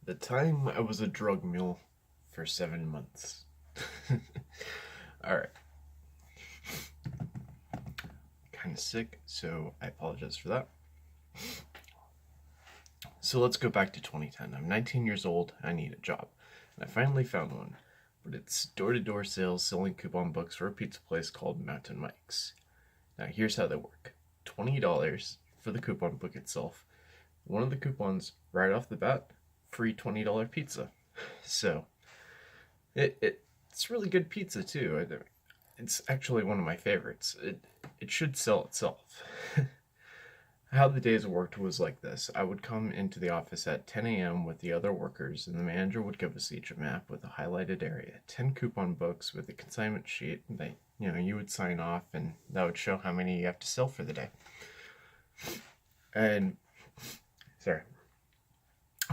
The time I was a drug mule for 7 months. Alright, kind of sick, so I apologize for that. So let's go back to 2010. I'm 19 years old, I need a job. And I finally found one, but it's door-to-door sales selling coupon books for a pizza place called Mountain Mike's. Now here's how they work. $20 for the coupon book itself. One of the coupons, right off the bat, free $20 pizza. So it's really good pizza too. It's actually one of my favorites. It should sell itself. How the days worked was like this. I would come into the office at 10 a.m. with the other workers, and the manager would give us each a map with a highlighted area, 10 coupon books with a consignment sheet that you would sign off, and that would show how many you have to sell for the day. And sorry,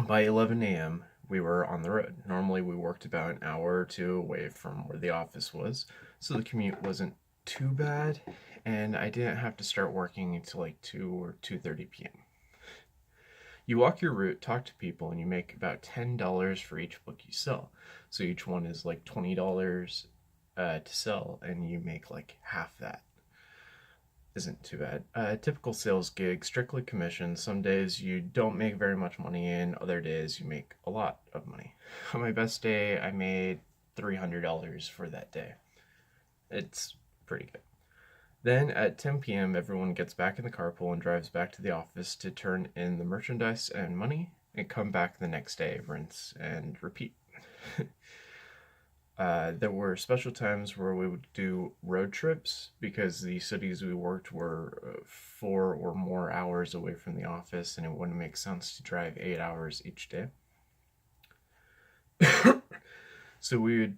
by 11 a.m., we were on the road. Normally, we worked about an hour or two away from where the office was, so the commute wasn't too bad, and I didn't have to start working until like 2 or 2:30 p.m. You walk your route, talk to people, and you make about $10 for each book you sell. So each one is like $20 to sell, and you make like half that. Isn't too bad. Typical sales gig, strictly commission. Some days you don't make very much money, and other days you make a lot of money. On my best day, I made $300 for that day. It's pretty good. Then at 10 p.m., everyone gets back in the carpool and drives back to the office to turn in the merchandise and money and come back the next day, rinse and repeat. There were special times where we would do road trips because the cities we worked were 4 or more hours away from the office, and it wouldn't make sense to drive 8 hours each day. So we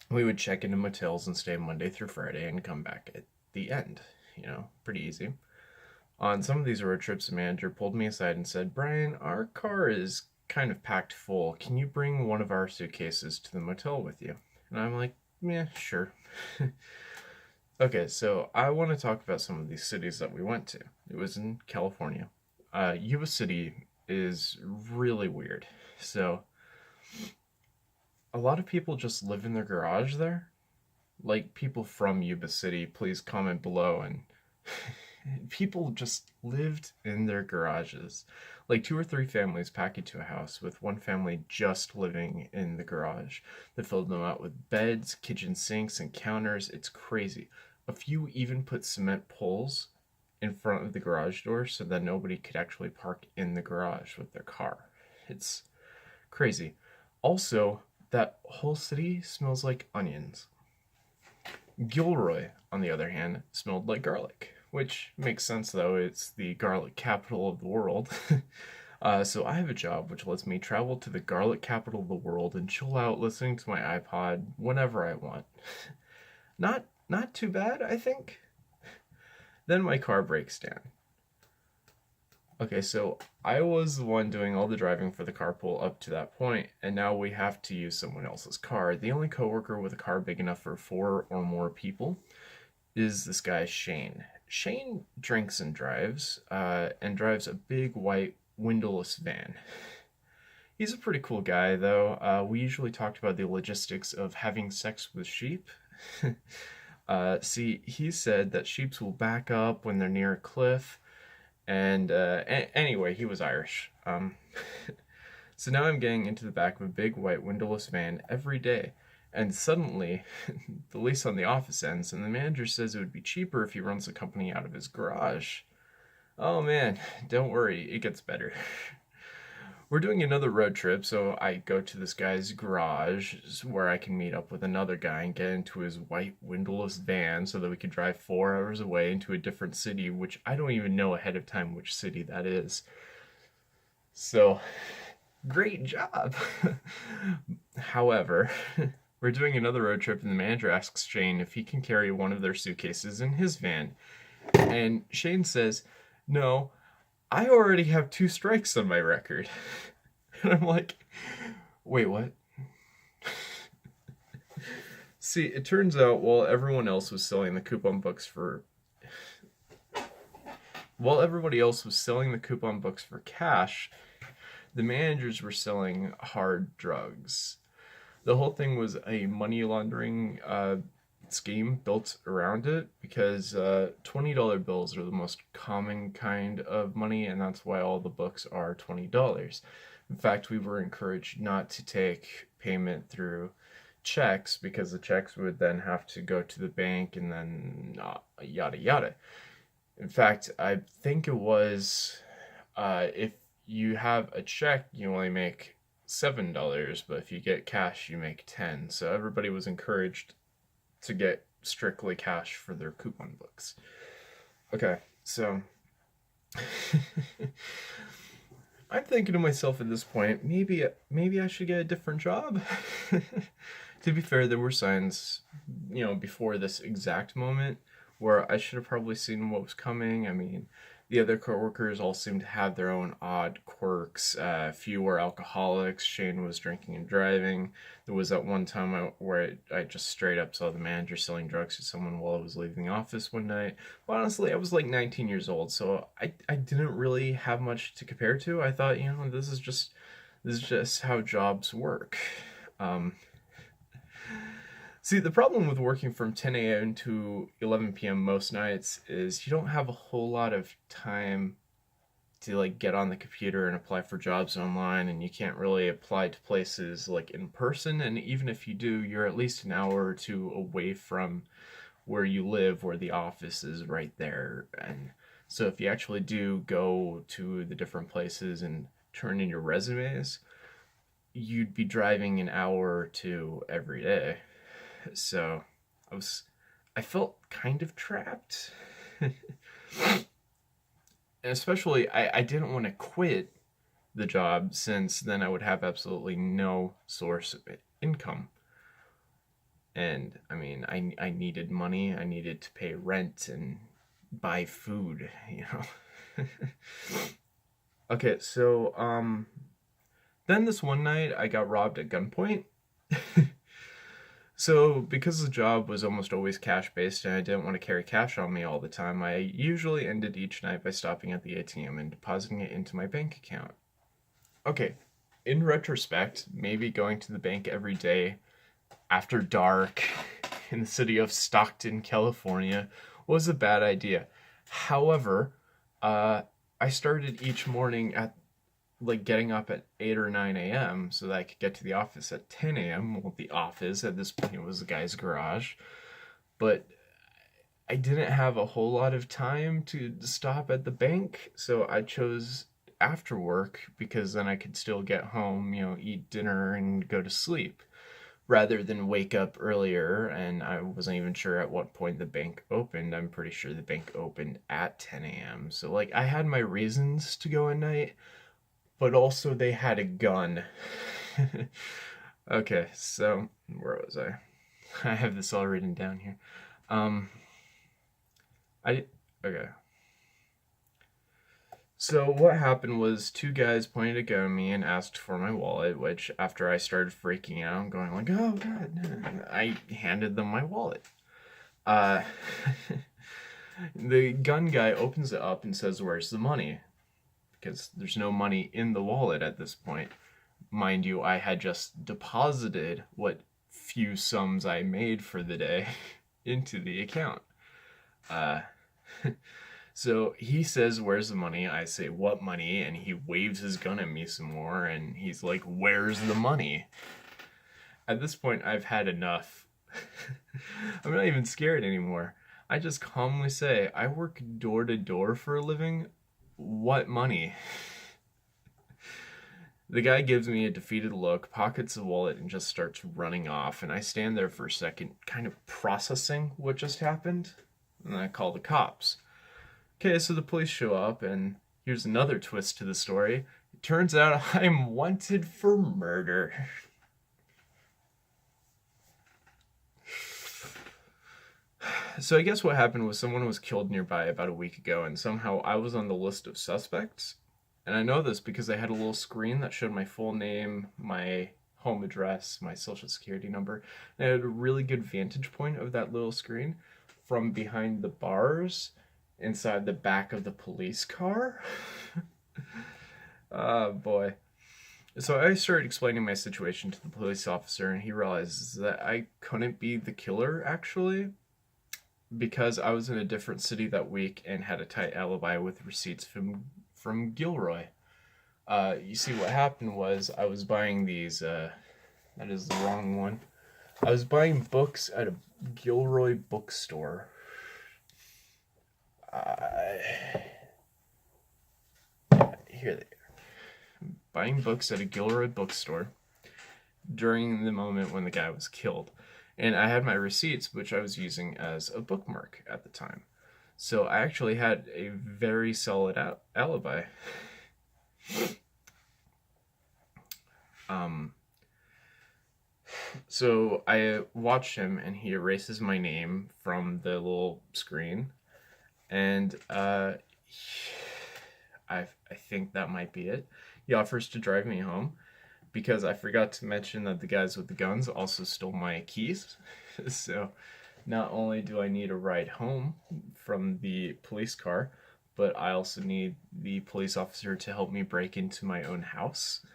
would check into motels and stay Monday through Friday and come back at the end. Pretty easy. On some of these road trips, the manager pulled me aside and said, "Brian, our car is kind of packed full. Can you bring one of our suitcases to the motel with you?" And I'm like, "Yeah, sure." Okay, so I want to talk about some of these cities that we went to. It was in California. Yuba City is really weird. So a lot of people just live in their garage there. Like, people from Yuba City, please comment below. And people just lived in their garages. Like 2 or 3 families pack into a house with one family just living in the garage. They filled them out with beds, kitchen sinks, and counters. It's crazy. A few even put cement poles in front of the garage door so that nobody could actually park in the garage with their car. It's crazy. Also, that whole city smells like onions. Gilroy, on the other hand, smelled like garlic, which makes sense though, it's the garlic capital of the world. So I have a job which lets me travel to the garlic capital of the world and chill out listening to my iPod whenever I want. Not too bad, I think. Then my car breaks down. Okay, so I was the one doing all the driving for the carpool up to that point, and now we have to use someone else's car. The only coworker with a car big enough for 4 or more people is this guy Shane. Shane drinks and drives a big white windowless van. He's a pretty cool guy, though. We usually talked about the logistics of having sex with sheep. See, he said that sheep will back up when they're near a cliff. And anyway, he was Irish. So now I'm getting into the back of a big white windowless van every day. And suddenly, the lease on the office ends, and the manager says it would be cheaper if he runs the company out of his garage. Oh man, don't worry, it gets better. We're doing another road trip, so I go to this guy's garage where I can meet up with another guy and get into his white windowless van so that we can drive 4 hours away into a different city, which I don't even know ahead of time which city that is. So, great job! However, we're doing another road trip, and the manager asks Shane if he can carry one of their suitcases in his van. And Shane says, "No, I already have 2 strikes on my record." And I'm like, "Wait, what?" See, it turns out while everyone else was selling the coupon books for cash, The managers were selling hard drugs. The whole thing was a money laundering scheme built around it because $20 bills are the most common kind of money, and that's why all the books are $20. In fact, we were encouraged not to take payment through checks because the checks would then have to go to the bank and then yada yada. In fact, I think it was if you have a check, you only make $7, but if you get cash, you make 10. So everybody was encouraged to get strictly cash for their coupon books. Okay, so I'm thinking to myself at this point, maybe I should get a different job. To be fair, there were signs, before this exact moment where I should have probably seen what was coming. I mean, the other coworkers all seemed to have their own odd quirks. A few were alcoholics. Shane was drinking and driving. There was that one time where I just straight up saw the manager selling drugs to someone while I was leaving the office one night. But honestly, I was like 19 years old, so I didn't really have much to compare to. I thought, this is just how jobs work. See, the problem with working from 10 a.m. to 11 p.m. most nights is you don't have a whole lot of time to like get on the computer and apply for jobs online, and you can't really apply to places like in person, and even if you do, you're at least an hour or two away from where you live, where the office is right there. And so if you actually do go to the different places and turn in your resumes, you'd be driving an hour or two every day. So I felt kind of trapped. And especially, I didn't want to quit the job, since then I would have absolutely no source of income. And I mean, I needed money. I needed to pay rent and buy food, Okay, so then this one night I got robbed at gunpoint. So, because the job was almost always cash-based and I didn't want to carry cash on me all the time, I usually ended each night by stopping at the ATM and depositing it into my bank account. Okay, in retrospect, maybe going to the bank every day after dark in the city of Stockton, California, was a bad idea. However, I started each morning at getting up at 8 or 9 a.m. so that I could get to the office at 10 a.m. Well, the office at this point was the guy's garage. But I didn't have a whole lot of time to stop at the bank, so I chose after work because then I could still get home, eat dinner and go to sleep, rather than wake up earlier. And I wasn't even sure at what point the bank opened. I'm pretty sure the bank opened at 10 a.m. So I had my reasons to go at night, but also they had a gun. Okay, so where was I? I have this all written down here. Okay. So what happened was two guys pointed a gun at me and asked for my wallet, which after I started freaking out, going like, oh God, no, I handed them my wallet. The gun guy opens it up and says, where's the money? Because there's no money in the wallet at this point. Mind you, I had just deposited what few sums I made for the day into the account. So he says, where's the money? I say, what money? And he waves his gun at me some more, and he's like, where's the money? At this point, I've had enough. I'm not even scared anymore. I just calmly say, I work door to door for a living. What money? The guy gives me a defeated look, pockets the wallet, and just starts running off. And I stand there for a second, kind of processing what just happened. And then I call the cops. Okay, so the police show up, and here's another twist to the story. It turns out I'm wanted for murder. So I guess what happened was someone was killed nearby about a week ago, and somehow I was on the list of suspects. And I know this because I had a little screen that showed my full name, my home address, my social security number. And I had a really good vantage point of that little screen from behind the bars inside the back of the police car. Oh boy. So I started explaining my situation to the police officer, and he realizes that I couldn't be the killer, actually, because I was in a different city that week and had a tight alibi with receipts from Gilroy. You see, what happened was I was buying these. That is the wrong one. I was buying books at a Gilroy bookstore. Uh, Here they are. Buying books at a Gilroy bookstore during the moment when the guy was killed. And I had my receipts, which I was using as a bookmark at the time. So I actually had a very solid alibi. Um, so I watched him, and he erases my name from the little screen, and I think that might be it. He offers to drive me home because I forgot to mention that the guys with the guns also stole my keys. So not only do I need a ride home from the police car, but I also need the police officer to help me break into my own house.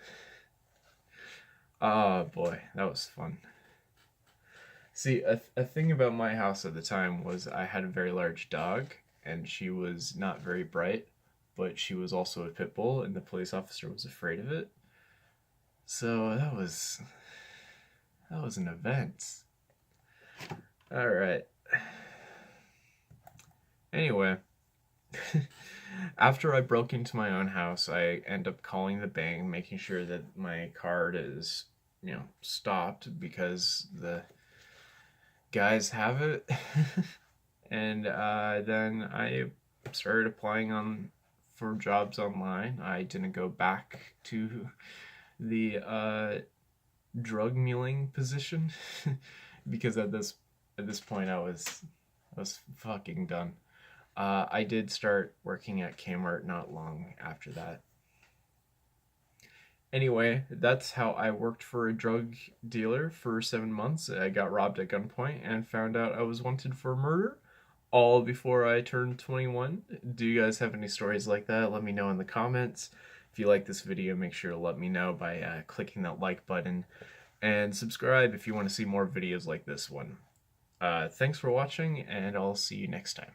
Ah, boy, that was fun. See, a thing about my house at the time was I had a very large dog, and she was not very bright, but she was also a pit bull, and the police officer was afraid of it. So that was an event. All right. Anyway, after I broke into my own house, I end up calling the bank, making sure that my card is, stopped because the guys have it. And then I started applying for jobs online. I didn't go back to the drug muling position because at this point I was fucking done. I did start working at Kmart not long after that. Anyway, that's how I worked for a drug dealer for 7 months. I got robbed at gunpoint and found out I was wanted for murder all before I turned 21. Do you guys have any stories like that? Let me know in the comments. If you like this video, make sure to let me know by clicking that like button and subscribe if you want to see more videos like this one. Thanks for watching, and I'll see you next time.